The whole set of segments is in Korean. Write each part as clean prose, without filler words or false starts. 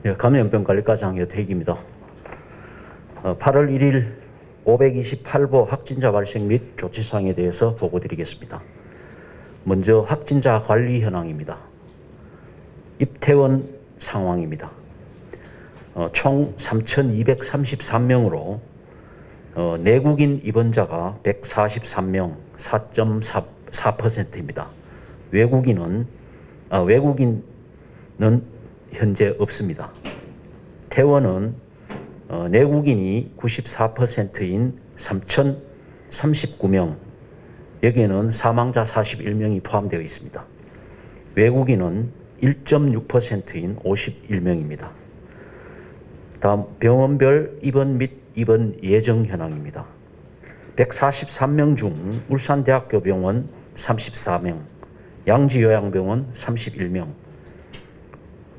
예, 감염병관리과장 여태익입니다. 8월 1일 528보 확진자 발생 및 조치사항에 대해서 보고드리겠습니다. 먼저 확진자 관리 현황입니다. 입퇴원 상황입니다. 총 3,233명으로 내국인 입원자가 143명, 4.4%입니다. 외국인은 현재 없습니다. 퇴원은 내국인이 94%인 3,039명, 여기에는 사망자 41명이 포함되어 있습니다. 외국인은 1.6%인 51명입니다. 다음 병원별 입원 및 입원 예정 현황입니다. 143명 중 울산대학교 병원 34명, 양지요양병원 31명,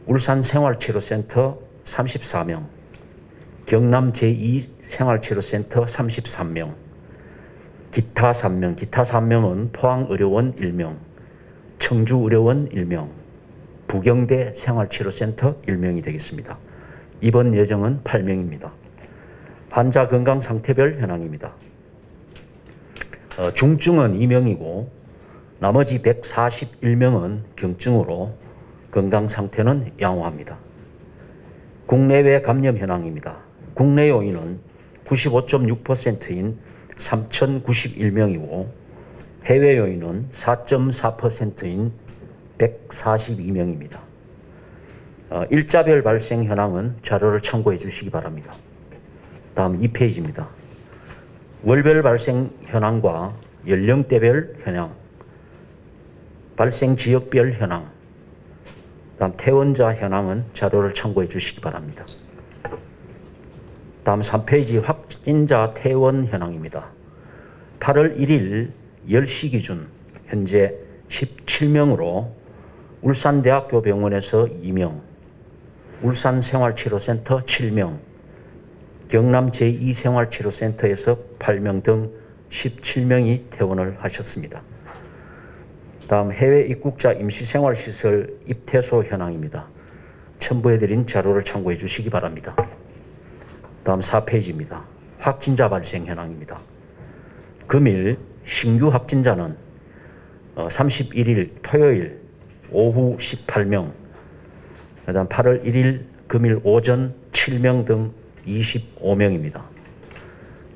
울산생활치료센터 34명, 경남 제2생활치료센터 33명, 기타 3명, 기타 3명은 포항의료원 1명, 청주의료원 1명, 부경대 생활치료센터 1명이 되겠습니다. 입원 예정은 8명입니다. 환자 건강 상태별 현황입니다. 중증은 2명이고 나머지 141명은 경증으로 건강 상태는 양호합니다. 국내외 감염 현황입니다. 국내 요인은 95.6%인 3,091명이고 해외 요인은 4.4%인 142명입니다. 일자별 발생 현황은 자료를 참고해 주시기 바랍니다. 다음 2페이지입니다. 월별 발생 현황과 연령대별 현황, 발생 지역별 현황, 다음 퇴원자 현황은 자료를 참고해 주시기 바랍니다. 다음 3페이지 확진자 퇴원 현황입니다. 8월 1일 10시 기준 현재 17명으로 울산대학교 병원에서 2명, 울산생활치료센터 7명, 경남 제2생활치료센터에서 8명 등 17명이 퇴원을 하셨습니다. 다음 해외 입국자 임시생활시설 입퇴소 현황입니다. 첨부해드린 자료를 참고해 주시기 바랍니다. 다음 4페이지입니다. 확진자 발생 현황입니다. 금일 신규 확진자는 31일 토요일 오후 18명, 그 다음 8월 1일 금일 오전 7명 등 25명입니다.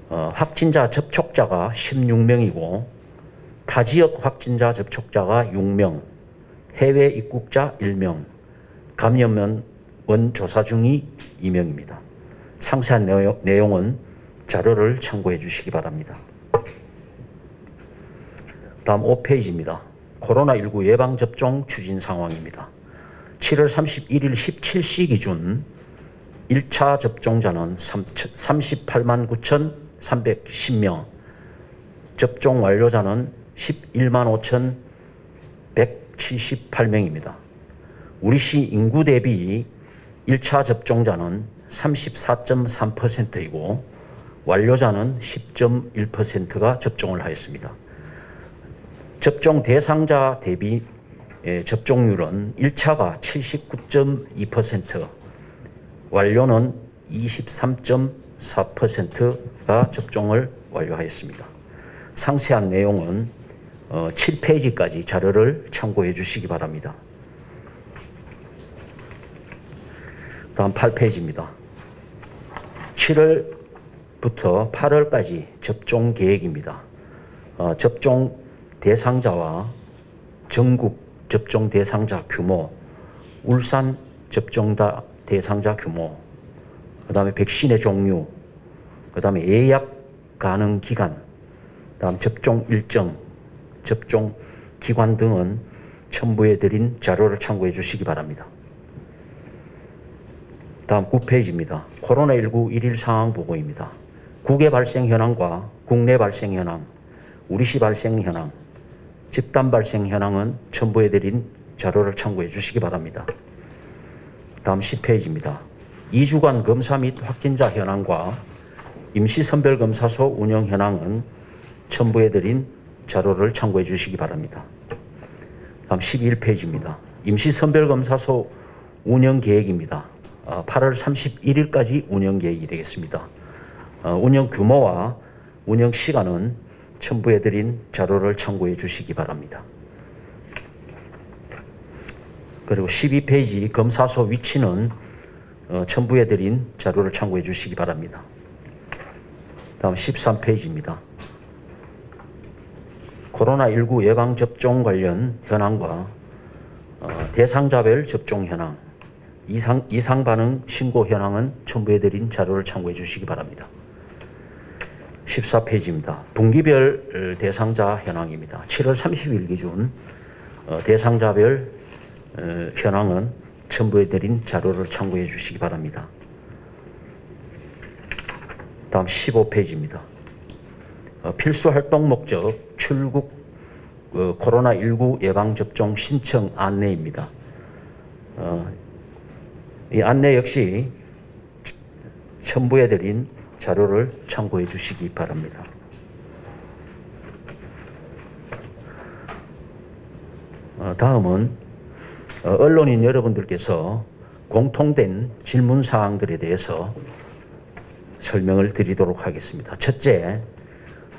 확진자 접촉자가 16명이고 타지역 확진자 접촉자가 6명, 해외 입국자 1명, 감염원 조사 중이 2명입니다. 상세한 내용은 자료를 참고해 주시기 바랍니다. 다음 5페이지입니다. 코로나19 예방접종 추진 상황입니다. 7월 31일 17시 기준 1차 접종자는 38만 9,310명, 접종 완료자는 11만 5,178명입니다. 우리시 인구 대비 1차 접종자는 34.3%이고 완료자는 10.1%가 접종을 하였습니다. 접종 대상자 대비 접종률은 1차가 79.2%, 완료는 23.4%가 접종을 완료하였습니다. 상세한 내용은 7페이지까지 자료를 참고해 주시기 바랍니다. 다음 8페이지입니다. 7월부터 8월까지 접종 계획입니다. 접종 대상자와 전국 접종 대상자 규모, 울산 접종 대상자 규모, 그 다음에 백신의 종류, 그 다음에 예약 가능 기간, 다음 접종 일정, 접종 기관 등은 첨부해드린 자료를 참고해 주시기 바랍니다. 다음 9페이지입니다. 코로나19 일일 상황 보고입니다. 국외 발생 현황과 국내 발생 현황, 우리시 발생 현황, 집단 발생 현황은 첨부해드린 자료를 참고해 주시기 바랍니다. 다음 10페이지입니다. 2주간 검사 및 확진자 현황과 임시선별검사소 운영 현황은 첨부해드린 자료를 참고해 주시기 바랍니다. 다음 11페이지입니다. 임시선별검사소 운영 계획입니다. 8월 31일까지 운영 계획이 되겠습니다. 운영 규모와 운영 시간은 첨부해드린 자료를 참고해 주시기 바랍니다. 그리고 12페이지 검사소 위치는 첨부해드린 자료를 참고해 주시기 바랍니다. 다음 13페이지입니다. 코로나19 예방접종 관련 현황과 대상자별 접종 현황, 이상 반응 신고 현황은 첨부해드린 자료를 참고해 주시기 바랍니다. 14페이지입니다. 분기별 대상자 현황입니다. 7월 30일 기준 대상자별 현황은 첨부해드린 자료를 참고해 주시기 바랍니다. 다음 15페이지입니다. 필수 활동 목적 출국 코로나19 예방접종 신청 안내입니다. 이 안내 역시 첨부해드린 자료를 참고해 주시기 바랍니다. 다음은 언론인 여러분들께서 공통된 질문 사항들에 대해서 설명을 드리도록 하겠습니다. 첫째,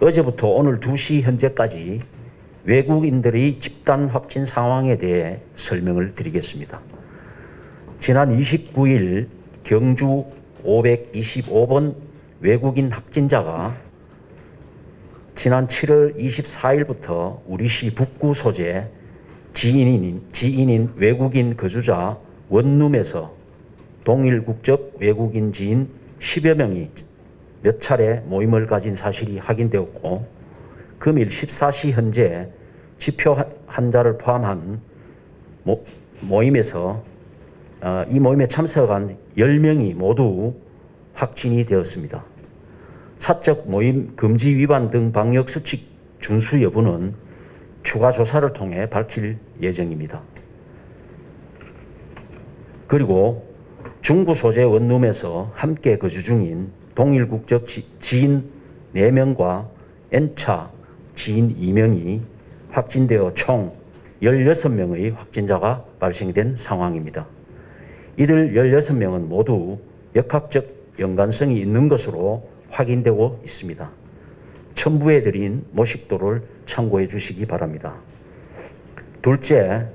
어제부터 오늘 2시 현재까지 외국인들의 집단 확진 상황에 대해 설명을 드리겠습니다. 지난 29일 경주 525번 외국인 확진자가 지난 7월 24일부터 우리시 북구 소재 지인인 외국인 거주자 원룸에서 동일 국적 외국인 지인 10여 명이 몇 차례 모임을 가진 사실이 확인되었고, 금일 14시 현재 지표 환자를 포함한 모임에서 이 모임에 참석한 10명이 모두 확진이 되었습니다. 사적 모임 금지 위반 등 방역수칙 준수 여부는 추가 조사를 통해 밝힐 예정입니다. 그리고 중구 소재 원룸에서 함께 거주 중인 동일 국적 지인 4명과 N차 지인 2명이 확진되어 총 16명의 확진자가 발생된 상황입니다. 이들 16명은 모두 역학적 연관성이 있는 것으로 확인되고 있습니다. 첨부해드린 모식도를 참고해 주시기 바랍니다. 둘째,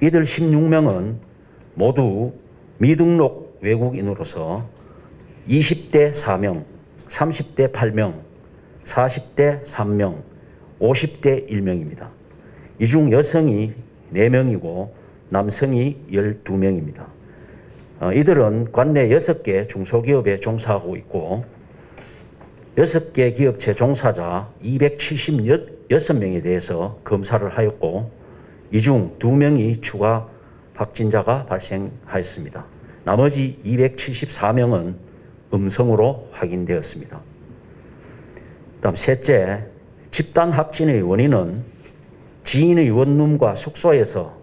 이들 16명은 모두 미등록 외국인으로서 20대 4명, 30대 8명, 40대 3명, 50대 1명입니다. 이 중 여성이 4명이고 남성이 12명입니다. 이들은 관내 6개 중소기업에 종사하고 있고 6개 기업체 종사자 276명에 대해서 검사를 하였고, 이 중 2명이 추가 확진자가 발생하였습니다. 나머지 274명은 음성으로 확인되었습니다. 다음 셋째, 집단 확진의 원인은 지인의 원룸과 숙소에서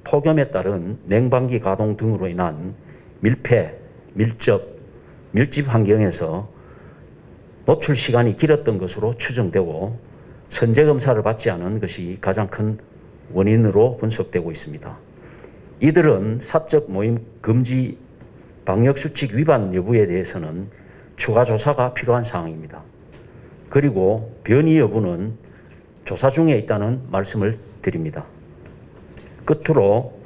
폭염에 따른 냉방기 가동 등으로 인한 밀폐, 밀집 환경에서 노출 시간이 길었던 것으로 추정되고 선제검사를 받지 않은 것이 가장 큰 원인으로 분석되고 있습니다. 이들은 사적 모임 금지 방역수칙 위반 여부에 대해서는 추가 조사가 필요한 사항입니다. 그리고 변이 여부는 조사 중에 있다는 말씀을 드립니다. 끝으로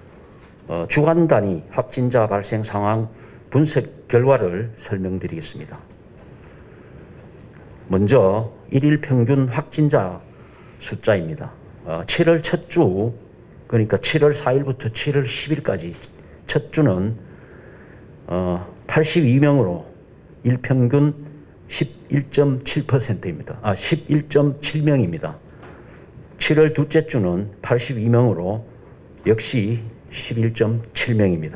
주간 단위 확진자 발생 상황 분석 결과를 설명드리겠습니다. 먼저 일일 평균 확진자 숫자입니다. 7월 첫 주, 그러니까 7월 4일부터 7월 10일까지 첫 주는 82명으로 일평균 11.7%입니다. 11.7명입니다. 7월 둘째 주는 82명으로 역시 11.7명입名.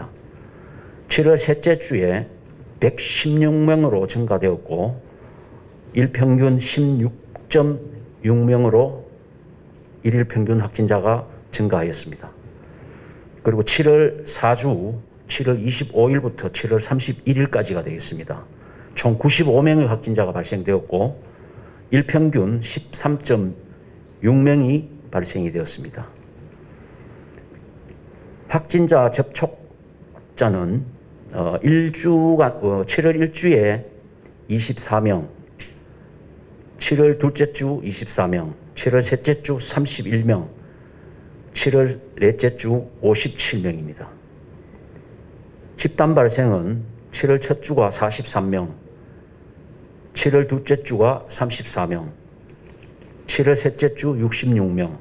7월 셋째 주에 116명으로 증가되었고 일평균 16.6명으로 일일 평균 확진자가 증가하였습니다. 그리고 7월 4주 7월 25일부터 7월 31일까지가 되겠습니다. 총 95명의 확진자가 발생되었고 일평균 13.6명이 발생이 되었습니다. 확진자 접촉자는 일주간 7월 1주에 24명, 7월 둘째 주 24명, 7월 셋째 주 31명, 7월 넷째 주 57명입니다. 집단 발생은 7월 첫 주가 43명, 7월 둘째 주가 34명, 7월 셋째 주 66명,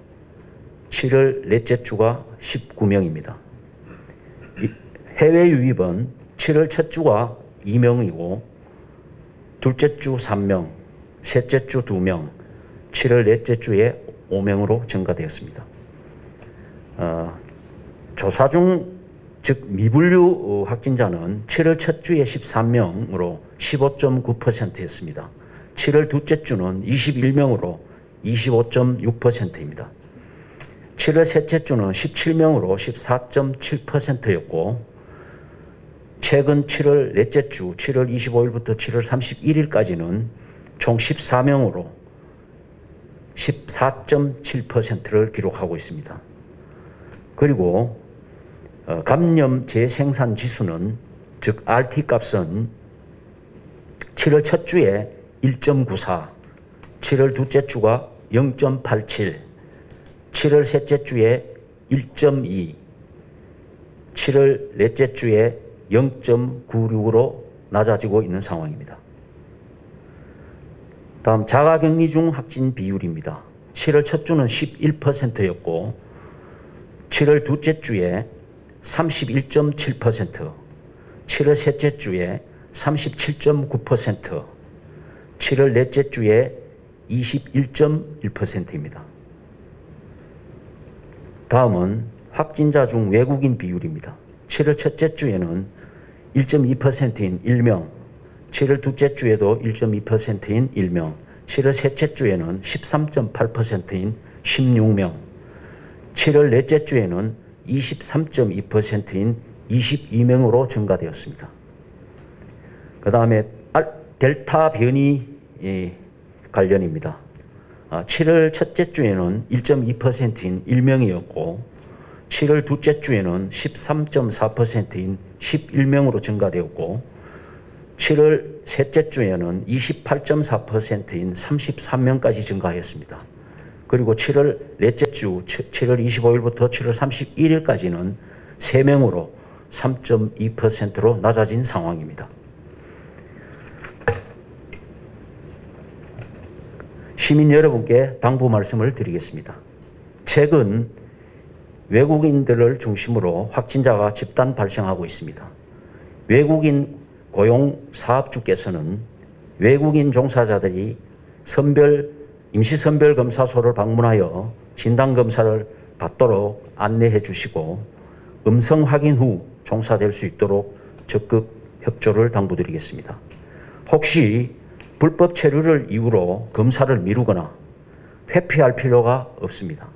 7월 넷째 주가 19명입니다. 해외 유입은 7월 첫 주가 2명이고 둘째 주 3명, 셋째 주 2명, 7월 넷째 주에 5명으로 증가되었습니다. 조사 중 즉 미분류 확진자는 7월 첫 주에 13명으로 15.9%였습니다. 7월 둘째 주는 21명으로 25.6%입니다. 7월 셋째 주는 17명으로 14.7%였고 최근 7월 넷째 주 7월 25일부터 7월 31일까지는 총 14명으로 14.7%를 기록하고 있습니다. 그리고 감염 재생산 지수는 즉 RT 값은 7월 첫 주에 1.94, 7월 둘째 주가 0.87, 7월 셋째 주에 1.2, 7월 넷째 주에 0.96으로 낮아지고 있는 상황입니다. 다음 자가격리 중 확진 비율입니다. 7월 첫 주는 11%였고 7월 둘째 주에 31.7%, 7월 셋째 주에 37.9%, 7월 넷째 주에 21.1%입니다. 다음은 확진자 중 외국인 비율입니다. 7월 첫째 주에는 1.2%인 1명, 7월 둘째 주에도 1.2%인 1명, 7월 셋째 주에는 13.8%인 16명, 7월 넷째 주에는 23.2%인 22명으로 증가되었습니다. 그 다음에 델타 변이 관련입니다. 7월 첫째 주에는 1.2%인 1명이었고 7월 둘째 주에는 13.4%인 11명으로 증가되었고 7월 셋째 주에는 28.4%인 33명까지 증가했습니다. 그리고 7월 넷째 주 7월 25일부터 7월 31일까지는 3명으로 3.2%로 낮아진 상황입니다. 시민 여러분께 당부 말씀을 드리겠습니다. 최근 외국인들을 중심으로 확진자가 집단 발생하고 있습니다. 외국인 고용 사업주께서는 외국인 종사자들이 임시선별검사소를 방문하여 진단검사를 받도록 안내해 주시고 음성 확인 후 종사될 수 있도록 적극 협조를 당부드리겠습니다. 혹시 불법 체류를 이유로 검사를 미루거나 회피할 필요가 없습니다.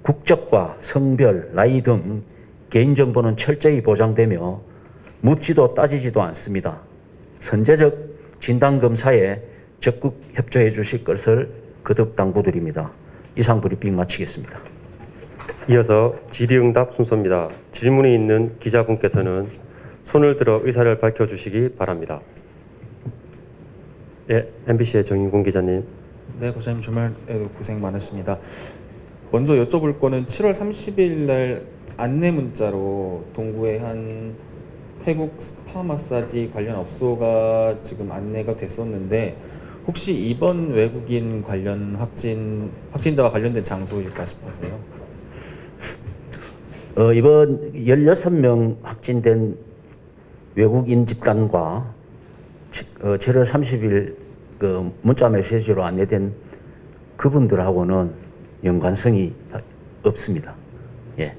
국적과 성별, 나이 등 개인정보는 철저히 보장되며 묻지도 따지지도 않습니다. 선제적 진단검사에 적극 협조해 주실 것을 거듭 당부드립니다. 이상 브리핑 마치겠습니다. 이어서 질의응답 순서입니다. 질문이 있는 기자분께서는 손을 들어 의사를 밝혀주시기 바랍니다. 예, MBC의 정인공 기자님. 네, 고생님 주말에도 고생 많으십니다. 먼저 여쭤볼 거는 7월 30일 날 안내 문자로 동구의 한 태국 스파 마사지 관련 업소가 지금 안내가 됐었는데 혹시 이번 외국인 관련 확진자와 관련된 장소일까 싶어서요. 이번 16명 확진된 외국인 집단과 7월 30일 그 문자 메시지로 안내된 그분들하고는 연관성이 없습니다. 예.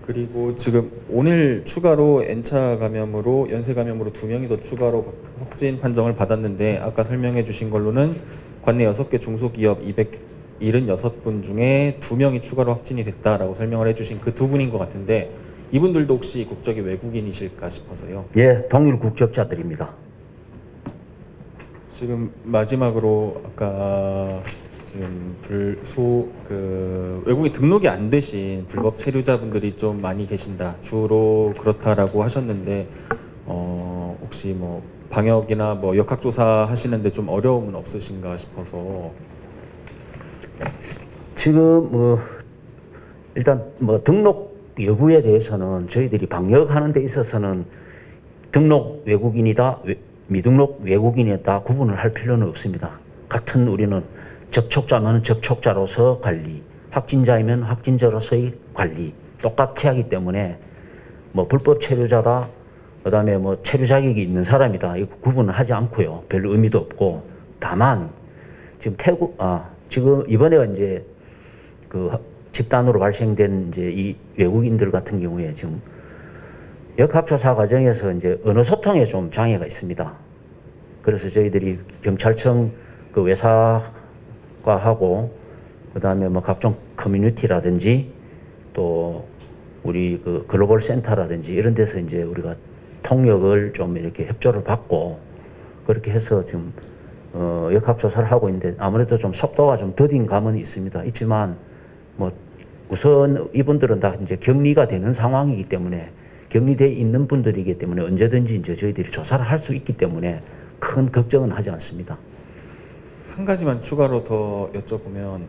그리고 지금 오늘 추가로 N차 감염으로 연쇄 감염으로 2명이 더 추가로 확진 판정을 받았는데 아까 설명해 주신 걸로는 관내 6개 중소기업 276분 중에 2명이 추가로 확진이 됐다라고 설명을 해주신 그 2분인 것 같은데 이분들도 혹시 국적이 외국인이실까 싶어서요. 예, 동일 국적자들입니다. 지금 마지막으로 아까 지금 외국인 등록이 안 되신 불법 체류자분들이 좀 많이 계신다. 주로 그렇다라고 하셨는데 혹시 뭐 방역이나 뭐 역학조사 하시는데 좀 어려움은 없으신가 싶어서. 지금 뭐 일단 뭐 등록 여부에 대해서는 저희들이 방역하는 데 있어서는 등록 외국인이다, 미등록 외국인이다 구분을 할 필요는 없습니다. 같은 우리는 접촉자면 접촉자로서 관리, 확진자이면 확진자로서의 관리 똑같이 하기 때문에 뭐 불법 체류자다, 그다음에 뭐 체류 자격이 있는 사람이다 이 구분을 하지 않고요. 별 의미도 없고 다만 지금 지금 이번에 이제 그 집단으로 발생된 이제 이 외국인들 같은 경우에 지금 역학조사 과정에서 이제 언어 소통에 좀 장애가 있습니다. 그래서 저희들이 경찰청 그 외사과하고 그다음에 뭐 각종 커뮤니티라든지 또 우리 그 글로벌 센터라든지 이런 데서 이제 우리가 통역을 좀 이렇게 협조를 받고 그렇게 해서 지금 역학조사를 하고 있는데 아무래도 좀 속도가 좀 더딘 감은 있지만 뭐 우선 이분들은 다 이제 격리가 되는 상황이기 때문에 격리돼 있는 분들이기 때문에 언제든지 이제 저희들이 조사를 할 수 있기 때문에 큰 걱정은 하지 않습니다. 한 가지만 추가로 더 여쭤보면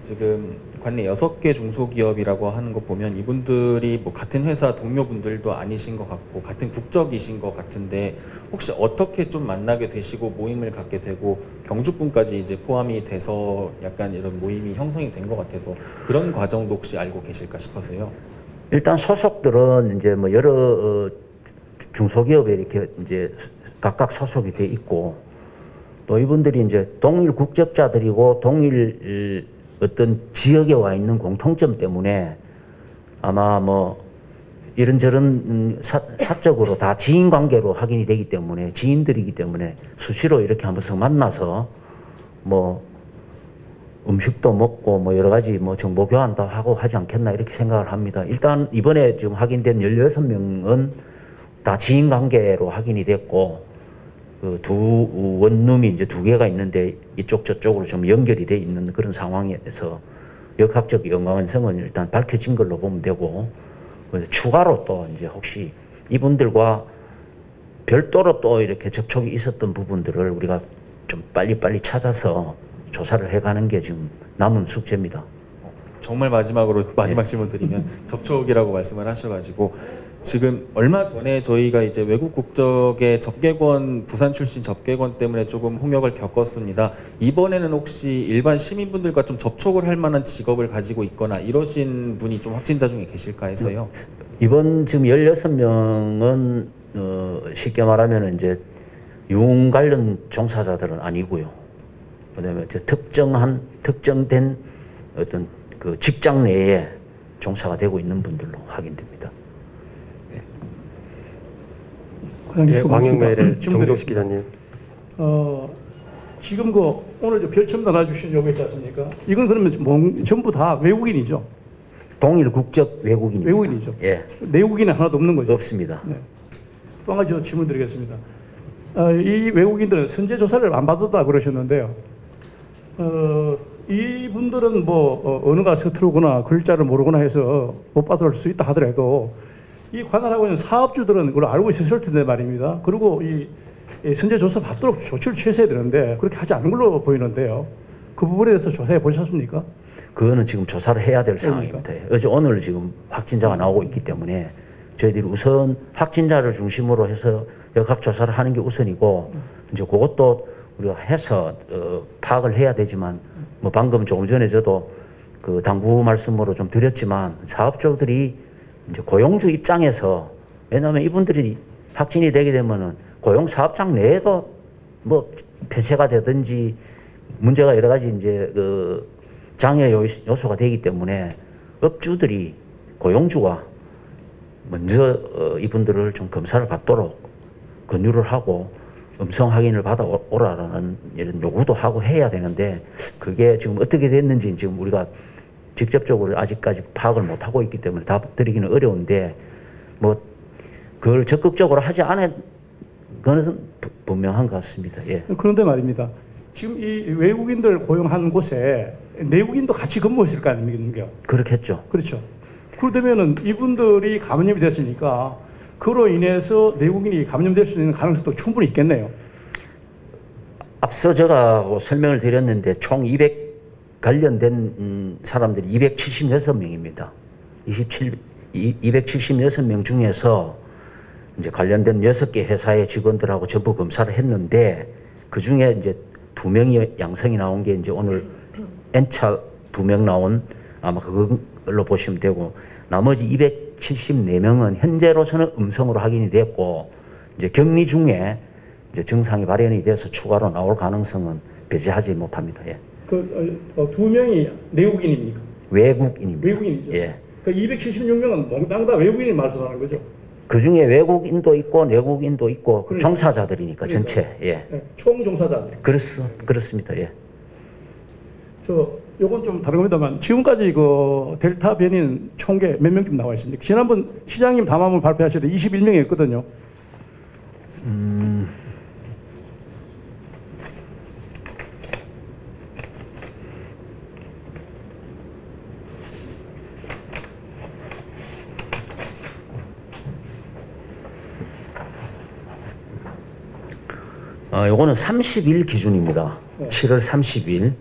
지금 관내 6개 중소기업이라고 하는 거 보면 이분들이 뭐 같은 회사 동료분들도 아니신 것 같고 같은 국적이신 것 같은데 혹시 어떻게 좀 만나게 되시고 모임을 갖게 되고 경주분까지 이제 포함이 돼서 약간 이런 모임이 형성이 된 것 같아서 그런 과정도 혹시 알고 계실까 싶어서요. 일단 소속들은 이제 뭐 여러 중소기업에 이렇게 이제 각각 소속이 돼 있고 또 이분들이 이제 동일 국적자들이고 동일 어떤 지역에 와 있는 공통점 때문에 아마 뭐 이런저런 사적으로 다 지인 관계로 확인이 되기 때문에 지인들이기 때문에 수시로 이렇게 한 번씩 만나서 뭐 음식도 먹고 뭐 여러 가지 뭐 정보 교환도 하고 하지 않겠나 이렇게 생각을 합니다. 일단 이번에 지금 확인된 16명은 다 지인 관계로 확인이 됐고 그 두 원룸이 이제 2개가 있는데 이쪽 저쪽으로 좀 연결이 돼 있는 그런 상황에서 역학적 연관성은 일단 밝혀진 걸로 보면 되고 추가로 또 이제 혹시 이분들과 별도로 또 이렇게 접촉이 있었던 부분들을 우리가 좀 빨리빨리 찾아서 조사를 해가는 게 지금 남은 숙제입니다. 정말 마지막으로 마지막 질문 드리면 접촉이라고 말씀을 하셔가지고 지금 얼마 전에 저희가 이제 외국 국적의 접객원 부산 출신 접객원 때문에 조금 홍역을 겪었습니다. 이번에는 혹시 일반 시민분들과 좀 접촉을 할 만한 직업을 가지고 있거나 이러신 분이 좀 확진자 중에 계실까 해서요. 이번 지금 16명은 쉽게 말하면 이제 융 관련 종사자들은 아니고요. 그다음에 특정된 어떤 그 직장 내에 종사가 되고 있는 분들로 확인됩니다. 네, 광역메일의 정동식 기자님. 지금 오늘 별첨 나눠주신 요구 있지 않습니까? 이건 그러면 전부 다 외국인이죠? 동일 국적 외국인입니다. 외국인이죠? 예. 내국인은 하나도 없는 거죠? 없습니다. 네. 또 한 가지 더 질문 드리겠습니다. 이 외국인들은 선제 조사를 안 받았다 그러셨는데요. 이분들은 뭐 언어가 서투르거나 글자를 모르거나 해서 못 받을 수 있다 하더라도 이 관할하고 있는 사업주들은 그걸 알고 있었을 텐데 말입니다. 그리고 이 선제 조사 받도록 조치를 취했어야 되는데 그렇게 하지 않은 걸로 보이는데요. 그 부분에 대해서 조사해 보셨습니까? 그거는 지금 조사를 해야 될 상황입니다. 어제 오늘 지금 확진자가 나오고 있기 때문에 저희들이 우선 확진자를 중심으로 해서 역학조사를 하는 게 우선이고 이제 그것도 우리가 해서 파악을 해야 되지만 뭐 방금 조금 전에 저도 그 당부 말씀으로 좀 드렸지만 사업주들이 이제 고용주 입장에서 왜냐하면 이분들이 확진이 되게 되면은 고용 사업장 내에도 뭐 폐쇄가 되든지 문제가 여러 가지 이제 그 장애 요소가 되기 때문에 업주들이 고용주가 먼저 이분들을 좀 검사를 받도록 권유를 하고 음성 확인을 받아 오라라는 이런 요구도 하고 해야 되는데 그게 지금 어떻게 됐는지 지금 우리가 직접적으로 아직까지 파악을 못 하고 있기 때문에 답 드리기는 어려운데 뭐 그걸 적극적으로 하지 않은 것은 분명한 것 같습니다. 예. 그런데 말입니다. 지금 이 외국인들 고용한 곳에 내국인도 같이 근무했을 거 아닙니까? 그렇겠죠. 그렇죠. 그러면은 이분들이 감염이 됐으니까 그로 인해서 내국인이 감염될 수 있는 가능성도 충분히 있겠네요. 앞서 제가 설명을 드렸는데 총 200 관련된 사람들이 276명입니다. 276명 중에서 이제 관련된 6개 회사의 직원들하고 전부 검사를 했는데 그 중에 이제 2명이 양성이 나온 게 이제 오늘 N차 2명 나온 아마 그걸로 보시면 되고 나머지 274명은 현재로서는 음성으로 확인이 됐고 이제 격리 중에 이제 증상이 발현이 돼서 추가로 나올 가능성은 배제하지 못합니다. 예. 그 2명이 내국인입니까? 외국인입니다. 외국인이죠. 예. 그 276명은 몽땅 다 외국인이 말씀하는 거죠. 그 중에 외국인도 있고 내국인도 있고 그러니까. 종사자들이니까 전체. 예. 네, 총 종사자들. 그렇습니다. 예. 요건 좀 다른 겁니다만 지금까지 그 델타 변이는 총계 몇 명쯤 나와 있습니까? 지난번 시장님 담화문 발표하실 때 21명이었거든요. 요거는 30일 기준입니다. 네. 7월 30일.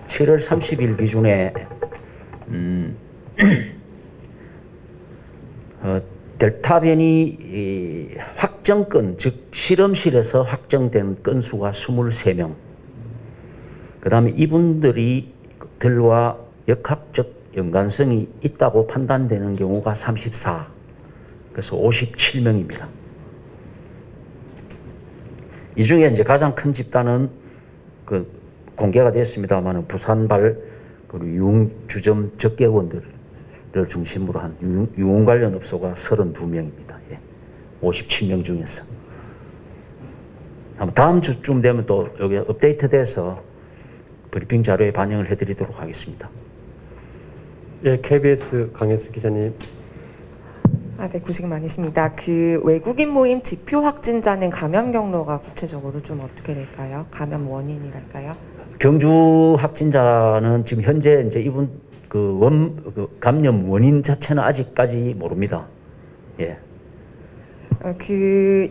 7월 30일 기준에 델타 변이 확정건, 즉 실험실에서 확정된 건수가 23명. 그 다음에 이분들과 역학적 연관성이 있다고 판단되는 경우가 34. 그래서 57명입니다. 이 중에 이제 가장 큰 집단은 그 공개가 됐습니다만 부산발 그리고 유흥주점 적개원들을 중심으로 한 유흥 관련 업소가 32명입니다. 예. 57명 중에서. 아마 다음 주쯤 되면 또 여기 업데이트돼서 브리핑 자료에 반영을 해드리도록 하겠습니다. 예, KBS 강혜수 기자님. 네, 고생 많으십니다. 그 외국인 모임 지표 확진자는 감염 경로가 구체적으로 좀 어떻게 될까요? 감염 원인이랄까요? 경주 확진자는 지금 현재 이제 이분 그 감염 원인 자체는 아직까지 모릅니다. 예.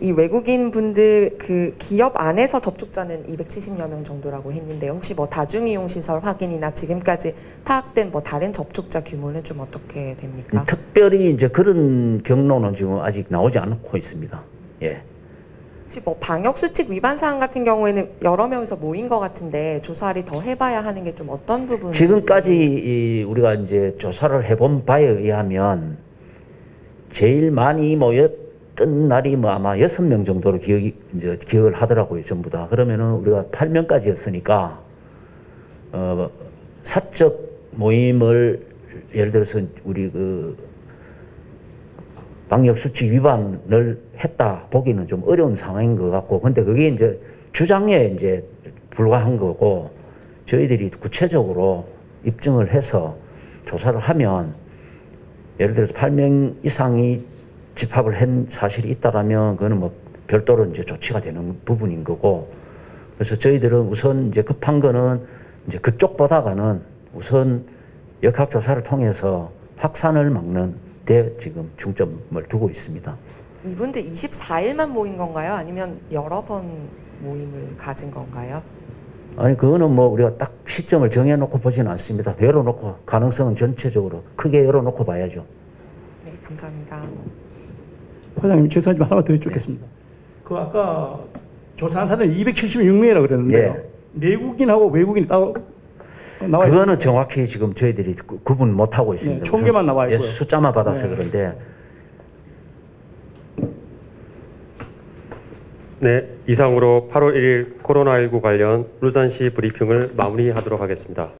이 외국인 분들 그 기업 안에서 접촉자는 270여 명 정도라고 했는데요. 혹시 뭐 다중이용 시설 확인이나 지금까지 파악된 뭐 다른 접촉자 규모는 좀 어떻게 됩니까? 특별히 이제 그런 경로는 지금 아직 나오지 않고 있습니다. 예. 혹시 뭐 방역 수칙 위반 사항 같은 경우에는 여러 명이서 모인 것 같은데 조사를 더 해봐야 하는 게 좀 어떤 부분인지? 지금까지 우리가 이제 조사를 해본 바에 의하면 제일 많이 모였던 날이 뭐 아마 6명 정도로 기억을 하더라고요, 전부 다. 그러면은 우리가 8명까지였으니까 사적 모임을 예를 들어서 우리 그 방역 수칙 위반을 했다 보기는 좀 어려운 상황인 것 같고, 근데 그게 이제 주장에 이제 불과한 거고, 저희들이 구체적으로 입증을 해서 조사를 하면 예를 들어서 8명 이상이 집합을 한 사실이 있다라면 그거는 뭐 별도로 이제 조치가 되는 부분인 거고, 그래서 저희들은 우선 이제 급한 거는 이제 그쪽보다는 우선 역학 조사를 통해서 확산을 막는 데 지금 중점을 두고 있습니다. 이분들 24일만 모인 건가요? 아니면 여러 번 모임을 가진 건가요? 아니 그거는 뭐 우리가 딱 시점을 정해놓고 보지는 않습니다. 열어놓고 가능성은 전체적으로 크게 열어놓고 봐야죠. 네, 감사합니다. 과장님 죄송하지만 하나만 더 여쭙겠습니다. 그 아까 조사한 사람이 276명이라고 그랬는데요. 예. 내국인하고 외국인이 따로 나와 있습니다. 그거는 정확히 지금 저희들이 구분 못 하고 있습니다. 네, 총계만 나와 있고요. 예, 숫자만 받아서 네. 그런데. 네, 이상으로 8월 1일 코로나19 관련 울산시 브리핑을 마무리하도록 하겠습니다.